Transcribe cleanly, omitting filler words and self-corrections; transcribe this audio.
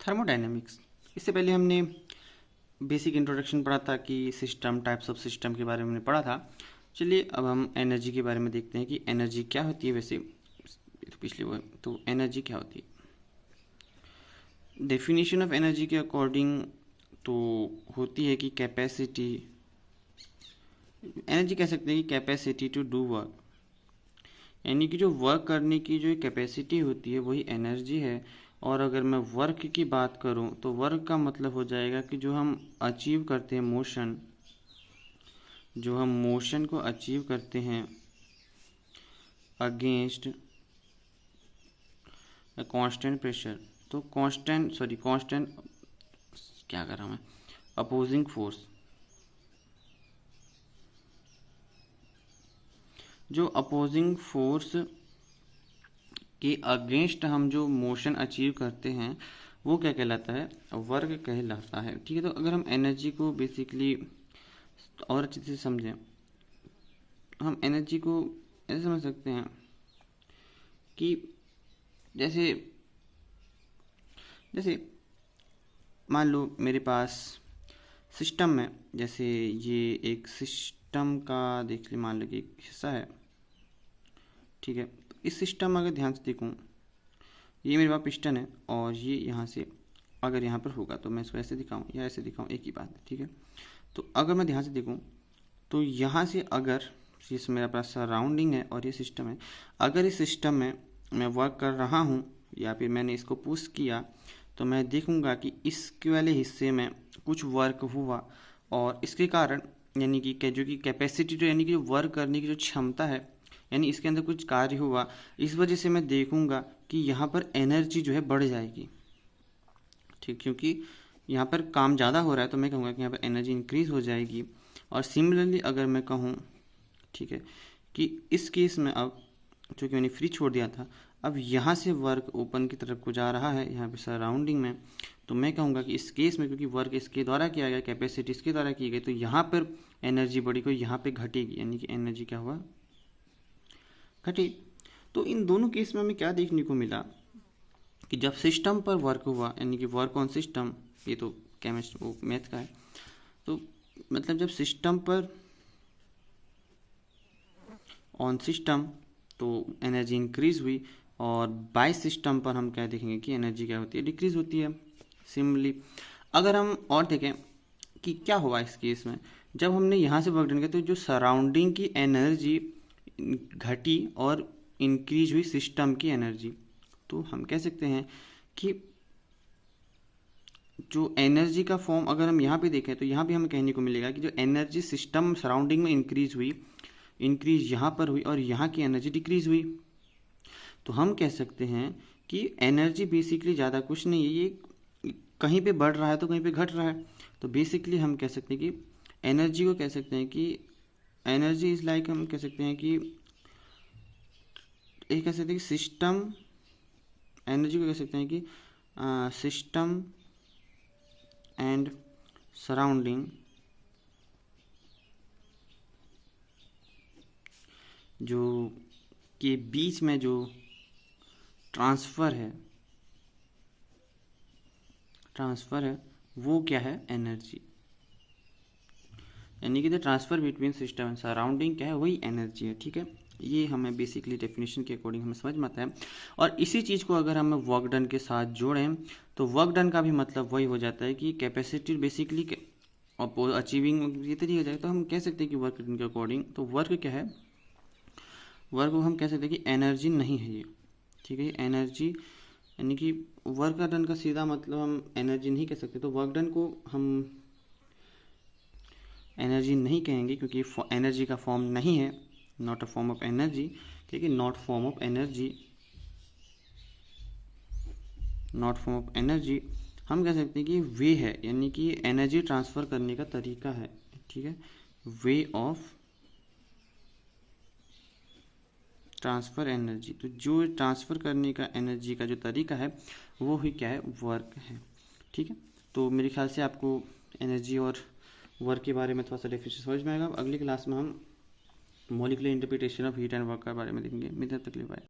Thermodynamics, इससे पहले हमने बेसिक इंट्रोडक्शन पढ़ा था कि सिस्टम, टाइप्स ऑफ सिस्टम के बारे में हमने पढ़ा था। चलिए अब हम एनर्जी के बारे में देखते हैं कि एनर्जी क्या होती है। वैसे तो पिछले वो तो एनर्जी क्या होती है, डेफिनेशन ऑफ एनर्जी के अकॉर्डिंग तो होती है कि कैपेसिटी, एनर्जी कह सकते हैं कि कैपेसिटी टू डू वर्क, यानी कि जो वर्क करने की जो कैपेसिटी होती है वही एनर्जी है। और अगर मैं वर्क की बात करूं तो वर्क का मतलब हो जाएगा कि जो हम अचीव करते हैं मोशन, जो हम मोशन को अचीव करते हैं अगेंस्ट कांस्टेंट प्रेशर, तो कांस्टेंट क्या कर रहा हूँ मैं, अपोजिंग फोर्स, जो अपोजिंग फोर्स के अगेंस्ट हम जो मोशन अचीव करते हैं वो क्या कहलाता है, वर्क कहलाता है। ठीक है, तो अगर हम एनर्जी को बेसिकली और अच्छे से समझें, हम एनर्जी को ऐसे समझ सकते हैं कि जैसे जैसे मान लो मेरे पास सिस्टम में, जैसे ये एक सिस्टम का देख ली, मान लो कि एक हिस्सा है। ठीक है, तो इस सिस्टम में अगर ध्यान से देखूं, ये मेरे पास पिस्टन है और ये यहाँ से अगर यहाँ पर होगा तो मैं इसको ऐसे दिखाऊं या ऐसे दिखाऊं, एक ही बात है। ठीक है, तो अगर मैं ध्यान से देखूं तो यहाँ से अगर ये मेरा पास सराउंडिंग है और ये सिस्टम है, अगर इस सिस्टम में मैं वर्क कर रहा हूँ या फिर मैंने इसको पुश किया तो मैं देखूंगा कि इसके वाले हिस्से में कुछ वर्क हुआ और इसके कारण यानी कि जो कि कैपेसिटी, जो यानी कि वर्क करने की जो क्षमता है, यानी इसके अंदर कुछ कार्य हुआ, इस वजह से मैं देखूंगा कि यहाँ पर एनर्जी जो है बढ़ जाएगी। ठीक, क्योंकि यहाँ पर काम ज़्यादा हो रहा है तो मैं कहूँगा कि यहाँ पर एनर्जी इंक्रीज हो जाएगी। और सिमिलरली अगर मैं कहूँ, ठीक है, कि इस केस में अब चूँकि मैंने फ्री छोड़ दिया था, अब यहाँ से वर्क ओपन की तरफ को जा रहा है यहाँ पे सराउंडिंग में, तो मैं कहूँगा कि इस केस में क्योंकि वर्क इसके द्वारा किया गया, कैपेसिटी इसके द्वारा की गई, तो यहाँ पर एनर्जी बढ़ी को यहाँ पे घटेगी, यानी कि एनर्जी क्या हुआ, घटी। तो इन दोनों केस में हमें क्या देखने को मिला कि जब सिस्टम पर वर्क हुआ, यानी कि वर्क ऑन सिस्टम, ये तो केमिस्ट वो मैथ का है, तो मतलब जब सिस्टम पर ऑन सिस्टम तो एनर्जी इंक्रीज हुई और बाय सिस्टम पर हम क्या देखेंगे कि एनर्जी क्या होती है, डिक्रीज होती है। सिमिलरली अगर हम और देखें कि क्या हुआ इस केस में, जब हमने यहाँ से वर्क डन किया तो जो सराउंडिंग की एनर्जी घटी और इंक्रीज हुई सिस्टम की एनर्जी, तो हम कह सकते हैं कि जो एनर्जी का फॉर्म अगर हम यहाँ पे देखें तो यहाँ भी हमें कहने को मिलेगा कि जो एनर्जी सिस्टम सराउंडिंग में इंक्रीज हुई, इंक्रीज यहाँ पर हुई और यहाँ की एनर्जी डिक्रीज हुई, तो हम कह सकते हैं कि एनर्जी बेसिकली ज़्यादा कुछ नहीं है, ये कहीं पे बढ़ रहा है तो कहीं पे घट रहा है। तो बेसिकली हम कह सकते हैं कि एनर्जी को कह सकते हैं कि एनर्जी इज लाइक, हम कह सकते हैं कि ये कह सकते हैं कि सिस्टम, एनर्जी को कह सकते हैं कि सिस्टम एंड सराउंडिंग जो के बीच में जो ट्रांसफ़र है वो क्या है, एनर्जी, यानी कि the transfer between system and surrounding क्या है, वही एनर्जी है। ठीक है, ये हमें बेसिकली डेफिनेशन के अकॉर्डिंग हमें समझ में आता है। और इसी चीज़ को अगर हम वर्क डन के साथ जोड़ें तो वर्क डन का भी मतलब वही हो जाता है कि कैपेसिटी बेसिकली अचीविंग ये तरीके हो जाएगा। तो हम कह सकते हैं कि वर्क डन के अकॉर्डिंग तो वर्क क्या है, वर्क को हम कह सकते हैं कि एनर्जी नहीं है ये। ठीक है, एनर्जी यानी कि वर्क डन का सीधा मतलब हम एनर्जी नहीं कह सकते, तो वर्क डन को हम एनर्जी नहीं कहेंगे क्योंकि एनर्जी का फॉर्म नहीं है, not a form of energy. ठीक है, not form of energy, not form of energy हम कह सकते हैं कि वे है, यानी कि एनर्जी ट्रांसफ़र करने का तरीका है। ठीक है, वे ऑफ ट्रांसफ़र एनर्जी, तो जो ट्रांसफ़र करने का एनर्जी का जो तरीका है वो ही क्या है, वर्क है। ठीक है, तो मेरे ख्याल से आपको एनर्जी और वर्क के बारे में थोड़ा सा डेफिनेशन समझ में आएगा। अगली क्लास में हम molecular interpretation of heat and work के बारे में देखेंगे। मिलते हैं, तक के लिए बाय।